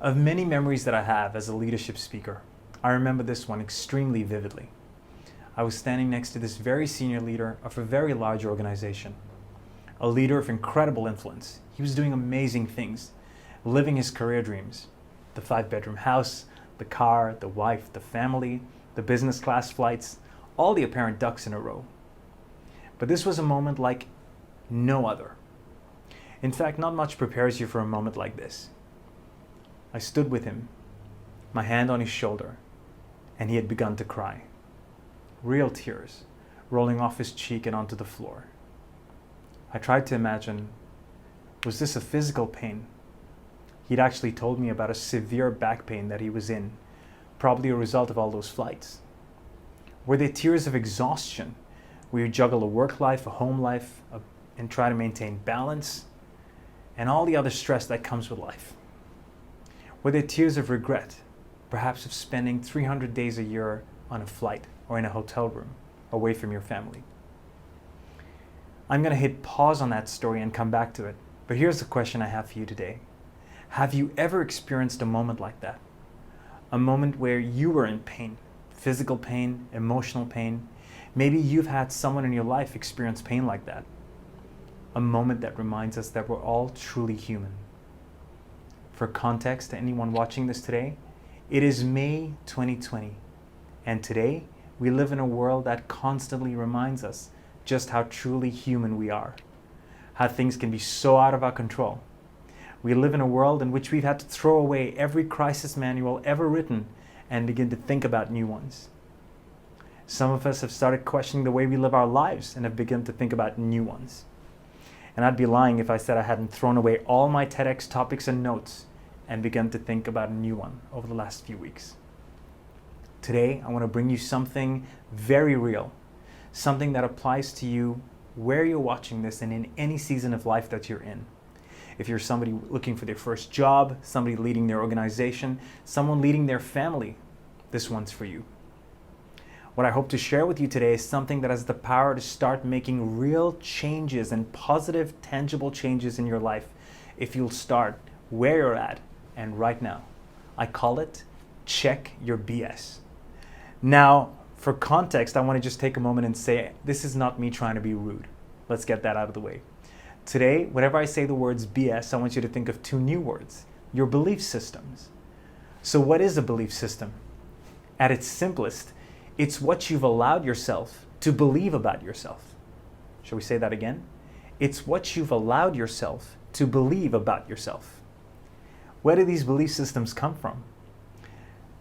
Of many memories that I have as a leadership speaker, I remember this one extremely vividly. I was standing next to this very senior leader of a very large organization, a leader of incredible influence. He was doing amazing things, living his career dreams, the 5-bedroom house, the car, the wife, the family, the business class flights, all the apparent ducks in a row. But this was a moment like no other. In fact, not much prepares you for a moment like this. I stood with him, my hand on his shoulder, and he had begun to cry. Real tears rolling off his cheek and onto the floor. I tried to imagine, was this a physical pain? He'd actually told me about a severe back pain that he was in, probably a result of all those flights. Were they tears of exhaustion, where you juggle a work life, a home life, and try to maintain balance, and all the other stress that comes with life? Were there tears of regret, perhaps of spending 300 days a year on a flight or in a hotel room, away from your family? I'm going to hit pause on that story and come back to it, but here's the question I have for you today. Have you ever experienced a moment like that? A moment where you were in pain, physical pain, emotional pain. Maybe you've had someone in your life experience pain like that. A moment that reminds us that we're all truly human. For context, to anyone watching this today, it is May 2020, and today we live in a world that constantly reminds us just how truly human we are, how things can be so out of our control. We live in a world in which we've had to throw away every crisis manual ever written and begin to think about new ones. Some of us have started questioning the way we live our lives and have begun to think about new ones. And I'd be lying if I said I hadn't thrown away all my TEDx topics and notes and begun to think about a new one over the last few weeks. Today, I want to bring you something very real, something that applies to you where you're watching this and in any season of life that you're in. If you're somebody looking for their first job, somebody leading their organization, someone leading their family, this one's for you. What I hope to share with you today is something that has the power to start making real changes and positive, tangible changes in your life if you'll start where you're at and right now. I call it check your BS. Now, for context, I want to just take a moment and say, this is not me trying to be rude. Let's get that out of the way. Today, whenever I say the words BS, I want you to think of two new words, your belief systems. So what is a belief system? At its simplest, it's what you've allowed yourself to believe about yourself. Shall we say that again? It's what you've allowed yourself to believe about yourself. Where do these belief systems come from?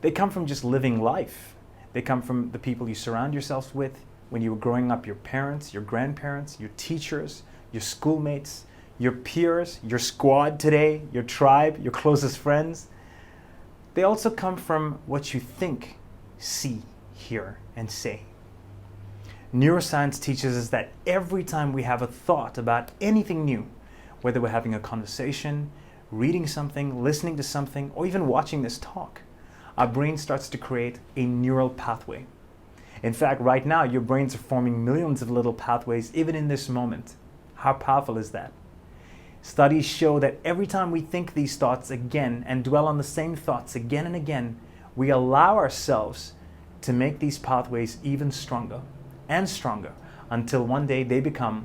They come from just living life. They come from the people you surround yourself with when you were growing up, your parents, your grandparents, your teachers, your schoolmates, your peers, your squad today, your tribe, your closest friends. They also come from what you think, see, hear, and say. Neuroscience teaches us that every time we have a thought about anything new, whether we're having a conversation, reading something, listening to something, or even watching this talk, our brain starts to create a neural pathway. In fact, right now, your brains are forming millions of little pathways even in this moment. How powerful is that? Studies show that every time we think these thoughts again and dwell on the same thoughts again and again, we allow ourselves to make these pathways even stronger and stronger until one day they become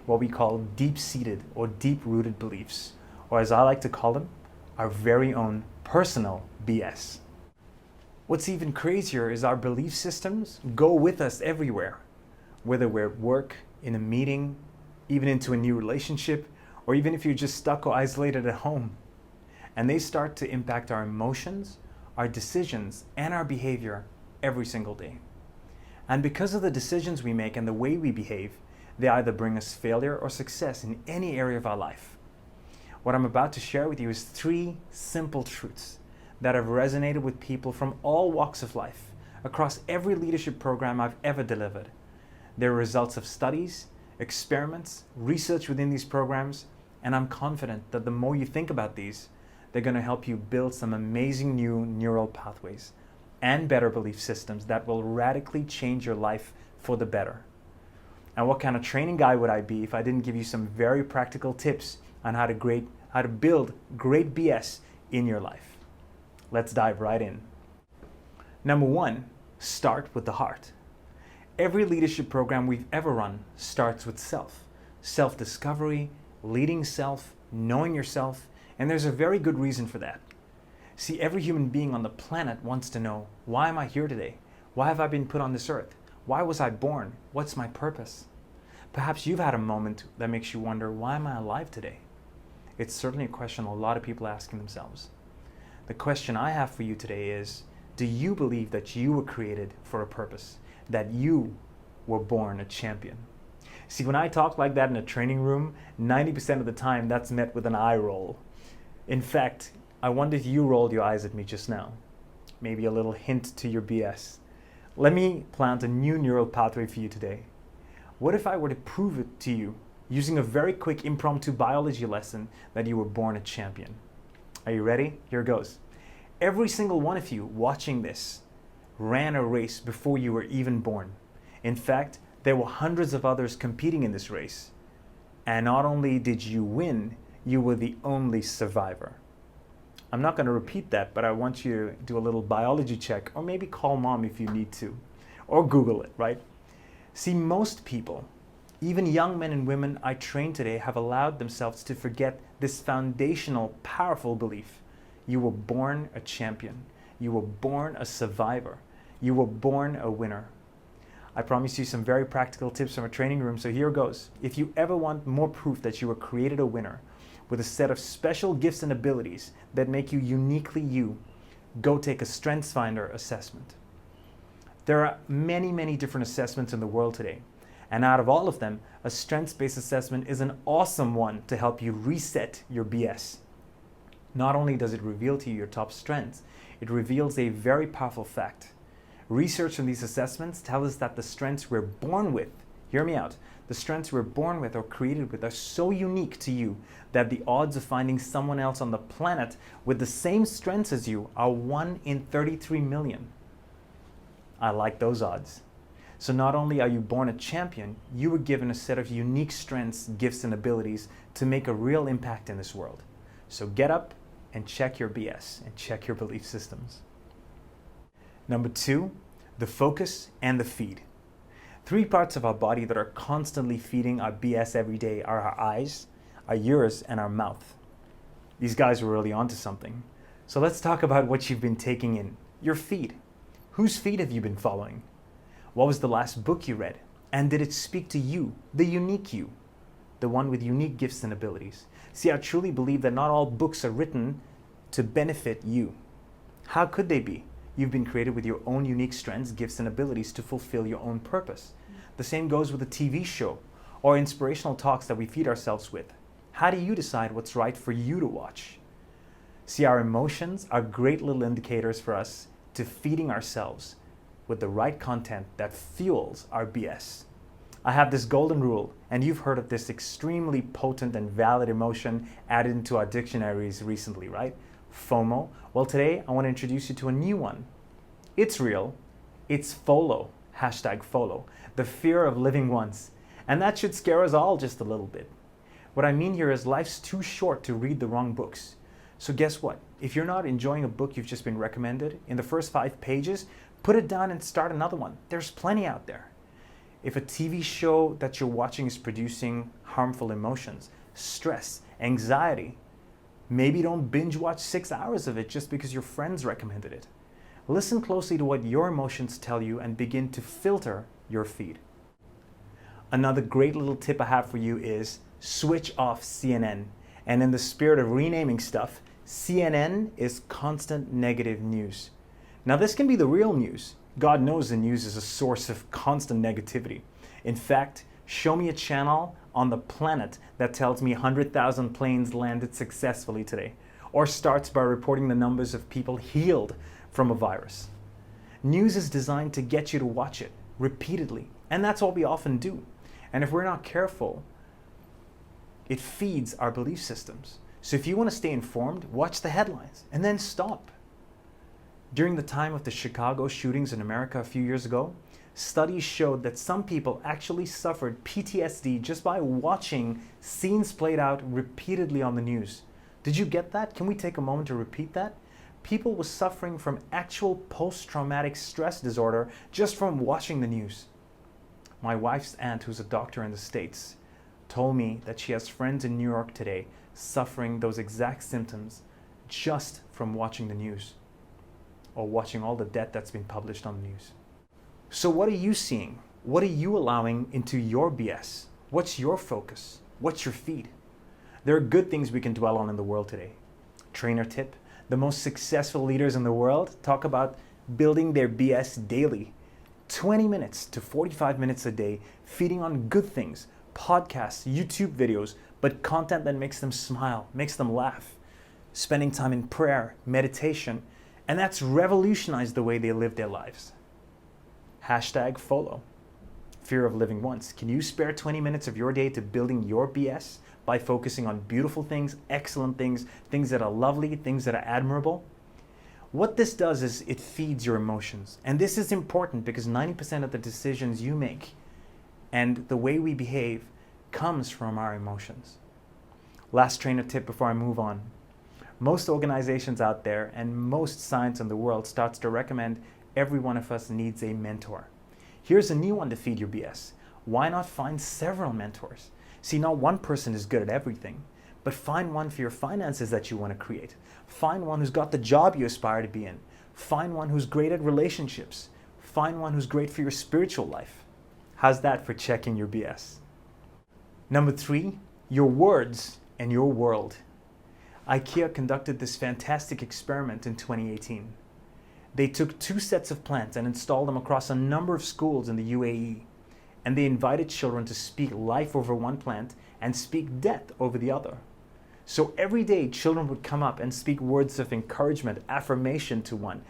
what we call deep-seated or deep-rooted beliefs, or as I like to call them, our very own personal BS. What's even crazier is our belief systems go with us everywhere, whether we're at work, in a meeting, even into a new relationship, or even if you're just stuck or isolated at home. And they start to impact our emotions, our decisions, and our behavior every single day. And because of the decisions we make and the way we behave, they either bring us failure or success in any area of our life. What I'm about to share with you is 3 simple truths that have resonated with people from all walks of life across every leadership program I've ever delivered. They're results of studies, experiments, research within these programs, and I'm confident that the more you think about these, they're going to help you build some amazing new neural pathways and better belief systems that will radically change your life for the better. And what kind of training guy would I be if I didn't give you some very practical tips on how to build great BS in your life? Let's dive right in. Number one, start with the heart. Every leadership program we've ever run starts with self. Self-discovery, leading self, knowing yourself, and there's a very good reason for that. See, every human being on the planet wants to know, why am I here today? Why have I been put on this earth? Why was I born? What's my purpose? Perhaps you've had a moment that makes you wonder, why am I alive today? It's certainly a question a lot of people are asking themselves. The question I have for you today is, do you believe that you were created for a purpose? That you were born a champion? See, when I talk like that in a training room, 90% of the time that's met with an eye roll. In fact, I wonder if you rolled your eyes at me just now. Maybe a little hint to your BS. Let me plant a new neural pathway for you today. What if I were to prove it to you using a very quick impromptu biology lesson that you were born a champion? Are you ready? Here goes. Every single one of you watching this ran a race before you were even born. In fact, there were hundreds of others competing in this race. And not only did you win, you were the only survivor. I'm not going to repeat that, but I want you to do a little biology check, or maybe call mom if you need to, or Google it, right? See, most people, even young men and women I train today, have allowed themselves to forget this foundational, powerful belief. You were born a champion. You were born a survivor. You were born a winner. I promise you some very practical tips from a training room, so here goes. If you ever want more proof that you were created a winner, with a set of special gifts and abilities that make you uniquely you, go take a StrengthsFinder assessment. There are many, many different assessments in the world today. And out of all of them, a strengths-based assessment is an awesome one to help you reset your BS. Not only does it reveal to you your top strengths, it reveals a very powerful fact. Research from these assessments tells us that the strengths we're born with, hear me out, the strengths we're born with or created with are so unique to you that the odds of finding someone else on the planet with the same strengths as you are 1 in 33 million. I like those odds. So not only are you born a champion, you were given a set of unique strengths, gifts, and abilities to make a real impact in this world. So get up and check your BS and check your belief systems. Number two, the focus and the feed. 3 parts of our body that are constantly feeding our BS every day are our eyes, our ears, and our mouth. These guys were really onto something. So let's talk about what you've been taking in. Your feed. Whose feed have you been following? What was the last book you read? And did it speak to you, the unique you, the one with unique gifts and abilities? See, I truly believe that not all books are written to benefit you. How could they be? You've been created with your own unique strengths, gifts, and abilities to fulfill your own purpose. The same goes with a TV show or inspirational talks that we feed ourselves with. How do you decide what's right for you to watch? See, our emotions are great little indicators for us to feeding ourselves with the right content that fuels our BS. I have this golden rule, and you've heard of this extremely potent and valid emotion added into our dictionaries recently, right? FOMO. Well, today I want to introduce you to a new one. It's real. It's FOLO. #FOLO. The fear of living once. And that should scare us all just a little bit. What I mean here is life's too short to read the wrong books. So guess what? If you're not enjoying a book you've just been recommended, in the first 5 pages, put it down and start another one. There's plenty out there. If a TV show that you're watching is producing harmful emotions, stress, anxiety, maybe don't binge watch 6 hours of it just because your friends recommended it. Listen closely to what your emotions tell you and begin to filter your feed. Another great little tip I have for you is switch off CNN. And in the spirit of renaming stuff, CNN is constant negative news. Now this can be the real news. God knows the news is a source of constant negativity. In fact, show me a channel on the planet that tells me 100,000 planes landed successfully today, or starts by reporting the numbers of people healed from a virus. News is designed to get you to watch it repeatedly, and that's what we often do. And if we're not careful, it feeds our belief systems. So if you want to stay informed, watch the headlines and then stop. During the time of the Chicago shootings in America a few years ago, studies showed that some people actually suffered PTSD just by watching scenes played out repeatedly on the news. Did you get that? Can we take a moment to repeat that? People were suffering from actual post-traumatic stress disorder just from watching the news. My wife's aunt, who's a doctor in the States, told me that she has friends in New York today suffering those exact symptoms just from watching the news or watching all the death that's been published on the news. So what are you seeing? What are you allowing into your BS? What's your focus? What's your feed? There are good things we can dwell on in the world today. Trainer tip: the most successful leaders in the world talk about building their BS daily. 20 minutes to 45 minutes a day, feeding on good things, podcasts, YouTube videos, but content that makes them smile, makes them laugh. Spending time in prayer, meditation, and that's revolutionized the way they live their lives. #follow. Fear of living once. Can you spare 20 minutes of your day to building your BS by focusing on beautiful things, excellent things, things that are lovely, things that are admirable? What this does is it feeds your emotions. And this is important because 90% of the decisions you make and the way we behave comes from our emotions. Last trainer tip before I move on. Most organizations out there and most science in the world starts to recommend every one of us needs a mentor. Here's a new one to feed your BS. Why not find several mentors? See, not one person is good at everything, but find one for your finances that you want to create. Find one who's got the job you aspire to be in. Find one who's great at relationships. Find one who's great for your spiritual life. How's that for checking your BS? Number 3, your words and your world. IKEA conducted this fantastic experiment in 2018. They took 2 sets of plants and installed them across a number of schools in the UAE. And they invited children to speak life over one plant and speak death over the other. So every day, children would come up and speak words of encouragement, affirmation to one,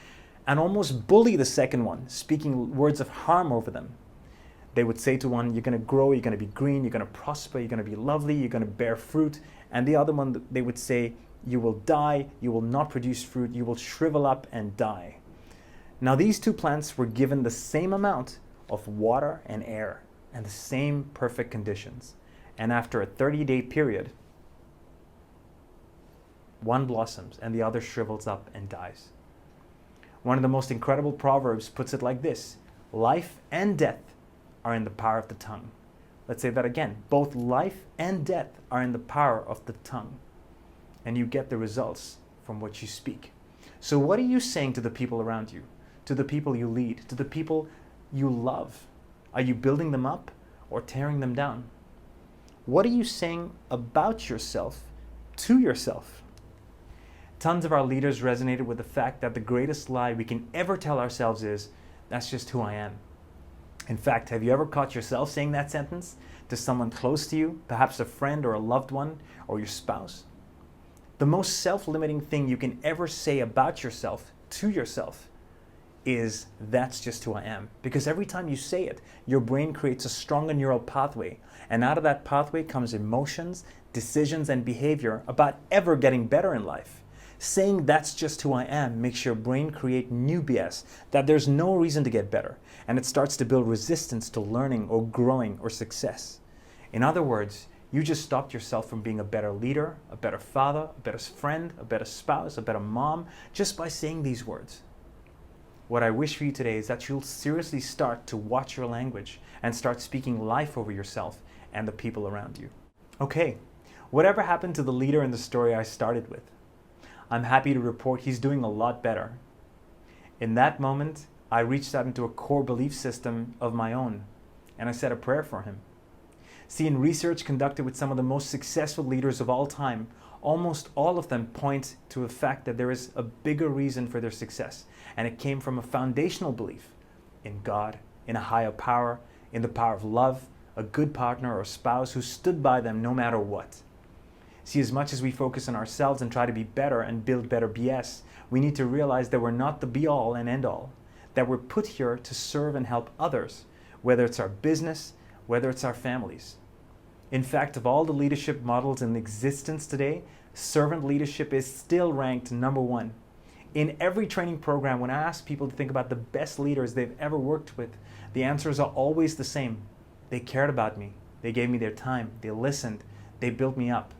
and almost bully the second one, speaking words of harm over them. They would say to one, you're going to grow, you're going to be green, you're going to prosper, you're going to be lovely, you're going to bear fruit. And the other one, they would say, you will die, you will not produce fruit, you will shrivel up and die. Now these 2 plants were given the same amount of water and air and the same perfect conditions. And after a 30-day period, one blossoms and the other shrivels up and dies. One of the most incredible proverbs puts it like this: life and death are in the power of the tongue. Let's say that again. Both life and death are in the power of the tongue. And you get the results from what you speak. So what are you saying to the people around you? To the people you lead? To the people you love? Are you building them up or tearing them down? What are you saying about yourself to yourself? Tons of our leaders resonated with the fact that the greatest lie we can ever tell ourselves is, that's just who I am. In fact, have you ever caught yourself saying that sentence to someone close to you, perhaps a friend or a loved one or your spouse? The most self-limiting thing you can ever say about yourself to yourself is, that's just who I am. Because every time you say it, your brain creates a stronger neural pathway. And out of that pathway comes emotions, decisions, and behavior about ever getting better in life. Saying that's just who I am makes your brain create new BS, that there's no reason to get better. And it starts to build resistance to learning or growing or success. In other words, you just stopped yourself from being a better leader, a better father, a better friend, a better spouse, a better mom, just by saying these words. What I wish for you today is that you'll seriously start to watch your language and start speaking life over yourself and the people around you. Okay, whatever happened to the leader in the story I started with? I'm happy to report he's doing a lot better. In that moment, I reached out into a core belief system of my own, and I said a prayer for him. See, in research conducted with some of the most successful leaders of all time, almost all of them point to the fact that there is a bigger reason for their success, and it came from a foundational belief in God, in a higher power, in the power of love, a good partner or spouse who stood by them no matter what. See, as much as we focus on ourselves and try to be better and build better BS, we need to realize that we're not the be-all and end-all, that we're put here to serve and help others, whether it's our business, whether it's our families. In fact, of all the leadership models in existence today, servant leadership is still ranked number 1. In every training program, when I ask people to think about the best leaders they've ever worked with, the answers are always the same. They cared about me. They gave me their time. They listened. They built me up.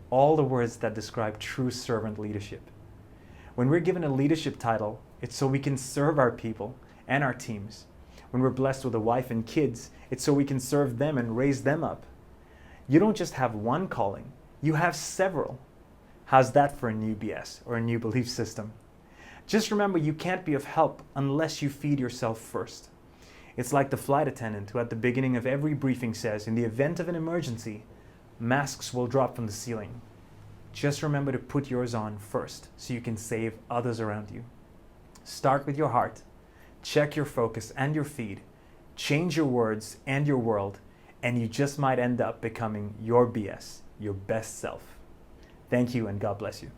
All the words that describe true servant leadership. When we're given a leadership title, it's so we can serve our people and our teams. When we're blessed with a wife and kids, it's so we can serve them and raise them up. You don't just have one calling, you have several. How's that for a new BS or a new belief system? Just remember, you can't be of help unless you feed yourself first. It's like the flight attendant who at the beginning of every briefing says, in the event of an emergency, masks will drop from the ceiling. Just remember to put yours on first so you can save others around you. Start with your heart, check your focus and your feed, change your words and your world, and you just might end up becoming your BS, your best self. Thank you and God bless you.